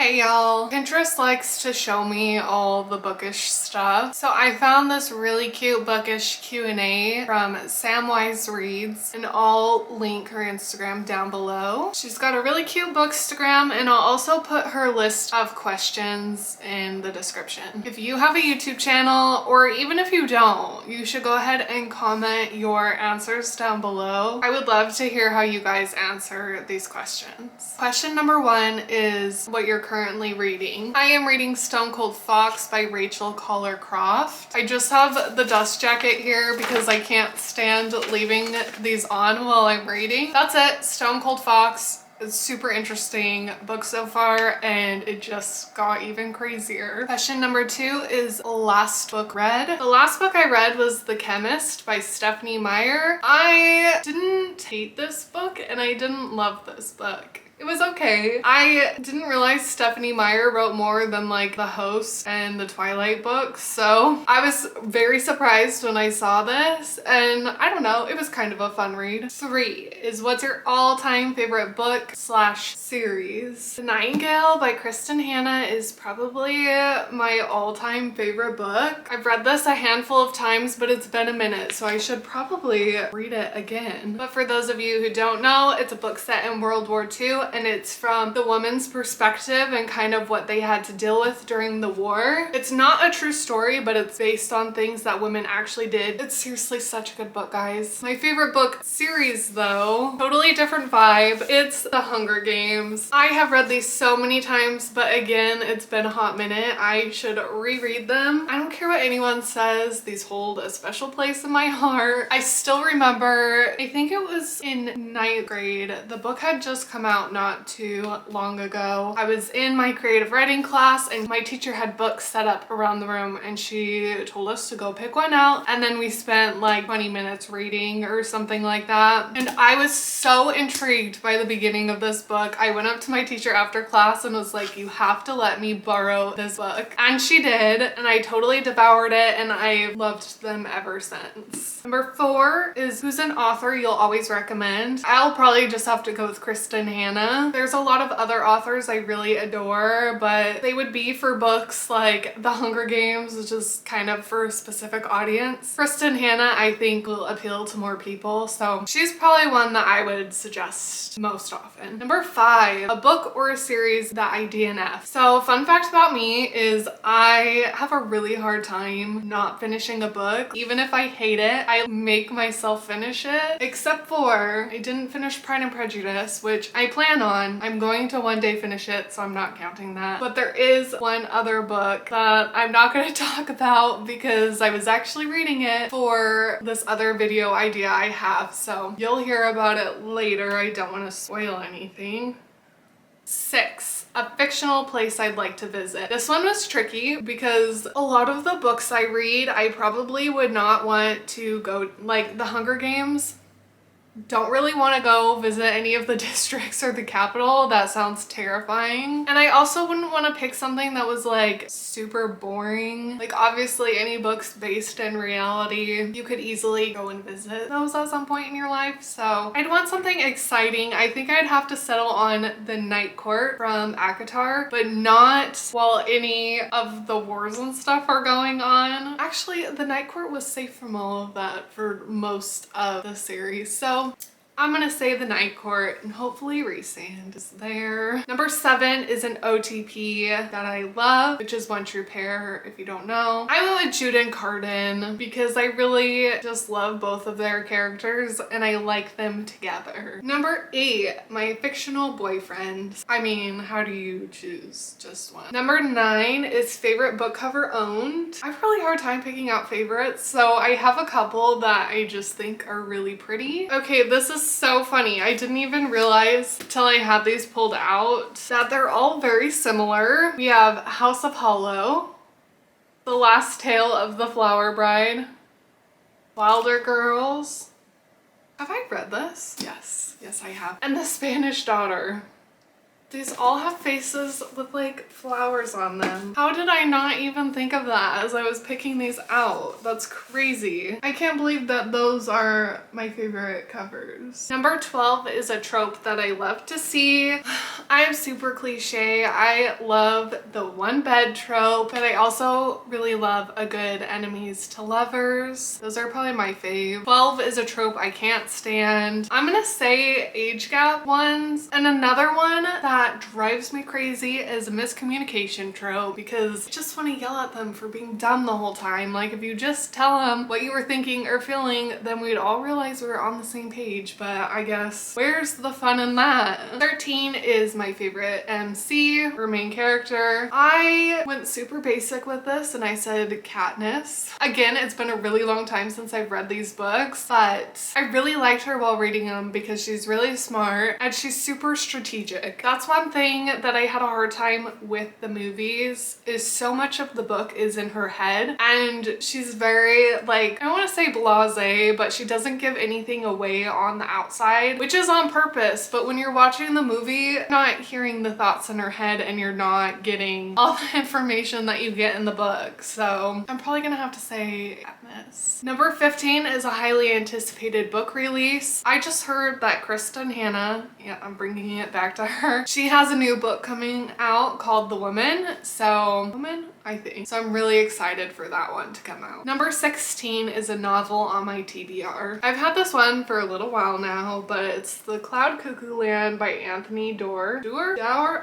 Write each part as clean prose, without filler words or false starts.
Hey y'all, Pinterest likes to show me all the bookish stuff. So I found this really cute bookish Q&A from Samwise Reads, and I'll link her Instagram down below. She's got a really cute bookstagram, and I'll also put her list of questions in the description. If you have a YouTube channel, or even if you don't, you should go ahead and comment your answers down below. I would love to hear how you guys answer these questions. Question number 1 is what you're currently reading. I am reading Stone Cold Fox by Rachel Collar Croft. I just have the dust jacket here because I can't stand leaving these on while I'm reading. That's it, Stone Cold Fox. It's super interesting book so far, and it just got even crazier. Question number 2 is last book read. The last book I read was The Chemist by Stephenie Meyer. I didn't hate this book and I didn't love this book. It was okay. I didn't realize Stephenie Meyer wrote more than like The Host and the Twilight books, so I was very surprised when I saw this, and I don't know, it was kind of a fun read. 3 is what's your all-time favorite book slash series? The Nightingale by Kristen Hanna is probably my all-time favorite book. I've read this a handful of times, but it's been a minute, so I should probably read it again. But for those of you who don't know, it's a book set in World War II, and it's from the woman's perspective and kind of what they had to deal with during the war. It's not a true story, but it's based on things that women actually did. It's seriously such a good book, guys. My favorite book series though, totally different vibe. It's The Hunger Games. I have read these so many times, but again, it's been a hot minute. I should reread them. I don't care what anyone says, these hold a special place in my heart. I still remember, I think it was in 9th grade, the book had just come out not too long ago. I was in my creative writing class and my teacher had books set up around the room, and she told us to go pick one out, and then we spent like 20 minutes reading or something like that. And I was so intrigued by the beginning of this book. I went up to my teacher after class and was like, you have to let me borrow this book. And she did, and I totally devoured it, and I loved them ever since. Number 4 is who's an author you'll always recommend? I'll probably just have to go with Kristen Hanna. There's a lot of other authors I really adore, but they would be for books like The Hunger Games, which is kind of for a specific audience. Kristen Hanna, I think, will appeal to more people, so she's probably one that I would suggest most often. Number 5, a book or a series that I DNF. So fun fact about me is I have a really hard time not finishing a book. Even if I hate it, I make myself finish it, except for I didn't finish Pride and Prejudice, which I plan on. I'm going to one day finish it, so I'm not counting that. But there is one other book that I'm not going to talk about because I was actually reading it for this other video idea I have, so you'll hear about it later. I don't want to spoil anything. 6, a fictional place I'd like to visit. This one was tricky because a lot of the books I read, I probably would not want to go, like The Hunger Games. Don't really want to go visit any of the districts or the capital. That sounds terrifying. And I also wouldn't want to pick something that was like super boring. Like obviously any books based in reality, you could easily go and visit those at some point in your life. So I'd want something exciting. I think I'd have to settle on The Night Court from ACOTAR, but not while any of the wars and stuff are going on. Actually, The Night Court was safe from all of that for most of the series. So I'm gonna say The Night Court, and hopefully Rhysand is there. Number 7 is an OTP that I love, which is One True Pair, if you don't know. I went with Jude and Carden because I really just love both of their characters and I like them together. Number 8, my fictional boyfriend. I mean, how do you choose just one? Number 9 is favorite book cover owned. I have a really hard time picking out favorites, so I have a couple that I just think are really pretty. Okay, this is so funny. I didn't even realize till I had these pulled out that they're all very similar. We have House of Hollow, The Last Tale of the Flower Bride, Wilder Girls. Have I read this? Yes, I have. And The Spanish Daughter. These all have faces with like flowers on them. How did I not even think of that as I was picking these out? That's crazy. I can't believe that those are my favorite covers. Number 12 is a trope that I love to see. I am super cliche. I love the one bed trope, but I also really love a good enemies to lovers. Those are probably my fave. 12 is a trope I can't stand. I'm gonna say age gap ones. And another one that drives me crazy is a miscommunication trope, because I just want to yell at them for being dumb the whole time. Like, if you just tell them what you were thinking or feeling, then we'd all realize we were on the same page. But I guess where's the fun in that? 13 is my favorite MC or main character. I went super basic with this and I said Katniss. Again, it's been a really long time since I've read these books, but I really liked her while reading them because she's really smart and she's super strategic. That's one thing that I had a hard time with the movies, is so much of the book is in her head and she's very, like, I don't want to say blasé, but she doesn't give anything away on the outside, which is on purpose. But when you're watching the movie, you're not hearing the thoughts in her head and you're not getting all the information that you get in the book. So I'm probably gonna have to say Katniss. Number 15 is a highly anticipated book release. I just heard that Kristen Hanna, yeah, I'm bringing it back to her, she has a new book coming out called The Woman. I think. So I'm really excited for that one to come out. Number 16 is a novel on my TBR. I've had this one for a little while now, but it's The Cloud Cuckoo Land by Anthony Doerr?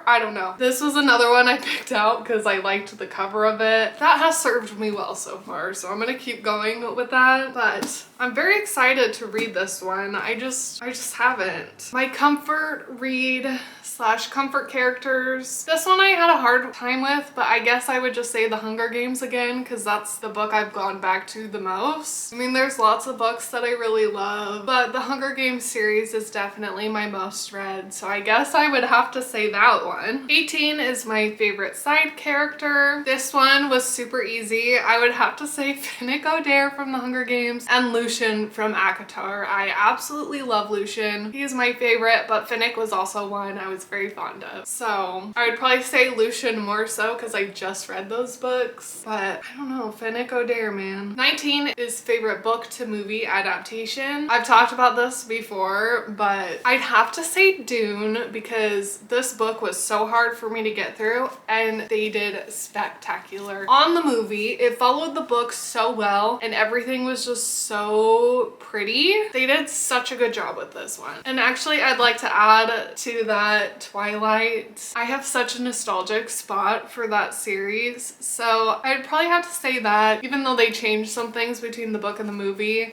I don't know. This was another one I picked out because I liked the cover of it. That has served me well so far, so I'm gonna keep going with that. But I'm very excited to read this one. I just haven't. My comfort read / comfort characters. This one I had a hard time with, but I guess I would just say The Hunger Games again, because that's the book I've gone back to the most. I mean, there's lots of books that I really love, but the Hunger Games series is definitely my most read, so I guess I would have to say that one. 18 is my favorite side character. This one was super easy. I would have to say Finnick Odair from The Hunger Games and Lucien from ACOTAR. I absolutely love Lucien. He is my favorite, but Finnick was also one I was very fond of. So I would probably say Lucien more so because I just read those books, but I don't know, Finnick Odair, man. 19 is favorite book to movie adaptation. I've talked about this before, but I'd have to say Dune because this book was so hard for me to get through and they did spectacular on the movie. It followed the book so well and everything was just so pretty. They did such a good job with this one. And actually, I'd like to add to that Twilight. I have such a nostalgic spot for that series, so I'd probably have to say that, even though they changed some things between the book and the movie.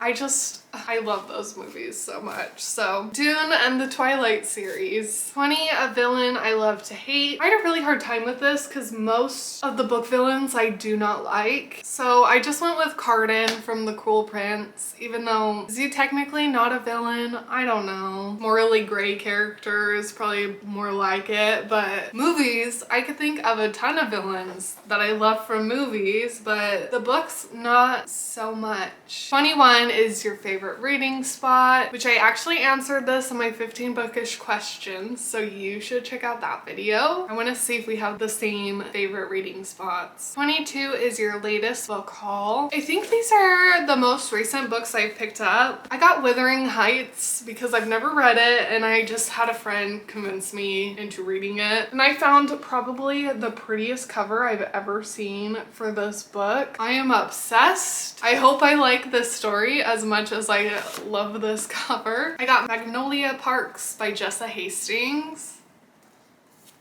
I love those movies so much. So Dune and the Twilight series. 20, a villain I love to hate. I had a really hard time with this because most of the book villains I do not like. So I just went with Cardan from The Cruel Prince, even though is he technically not a villain? I don't know. Morally gray character is probably more like it, but movies, I could think of a ton of villains that I love from movies, but the books, not so much. 21 is your favorite reading spot, which I actually answered this in my 15 bookish questions, so you should check out that video. I want to see if we have the same favorite reading spots. 22 is your latest book haul. I think these are the most recent books I've picked up. I got Wuthering Heights because I've never read it and I just had a friend convince me into reading it, and I found probably the prettiest cover I've ever seen for this book. I am obsessed. I hope I like this story as much as I love this cover. I got Magnolia Parks by Jessa Hastings.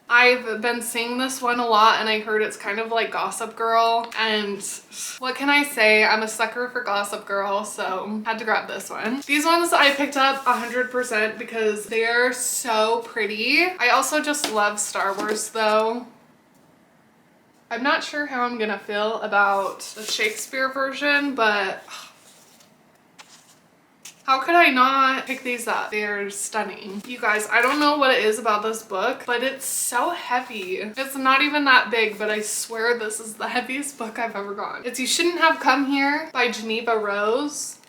I've been seeing this one a lot and I heard it's kind of like Gossip Girl, and what can I say? I'm a sucker for Gossip Girl, so had to grab this one. These ones I picked up 100% because they're so pretty. I also just love Star Wars though. I'm not sure how I'm gonna feel about the Shakespeare version, but how could I not pick these up? They're stunning. You guys, I don't know what it is about this book, but it's so heavy. It's not even that big, but I swear this is the heaviest book I've ever gotten. It's You Shouldn't Have Come Here by Geneva Rose.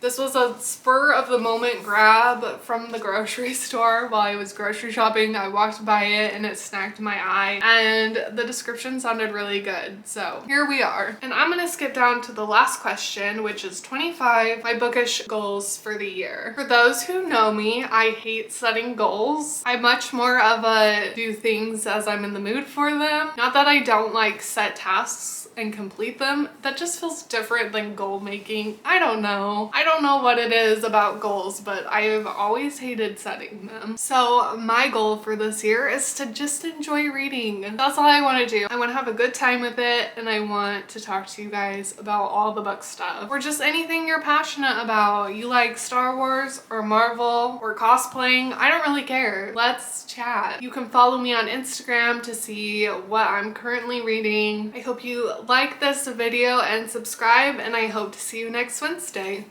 This was a spur of the moment grab from the grocery store while I was grocery shopping. I walked by it and it snagged my eye, and the description sounded really good. So here we are. And I'm gonna skip down to the last question, which is 25 my bookish goals for the year. For those who know me, I hate setting goals. I'm much more of a do things as I'm in the mood for them. Not that I don't like set tasks and complete them. That just feels different than goal making. I don't know what it is about goals, but I have always hated setting them. So my goal for this year is to just enjoy reading. That's all I want to do. I want to have a good time with it, and I want to talk to you guys about all the book stuff or just anything you're passionate about. You like Star Wars or Marvel or cosplaying? I don't really care. Let's chat. You can follow me on Instagram to see what I'm currently reading. I hope you like this video and subscribe, and I hope to see you next Wednesday.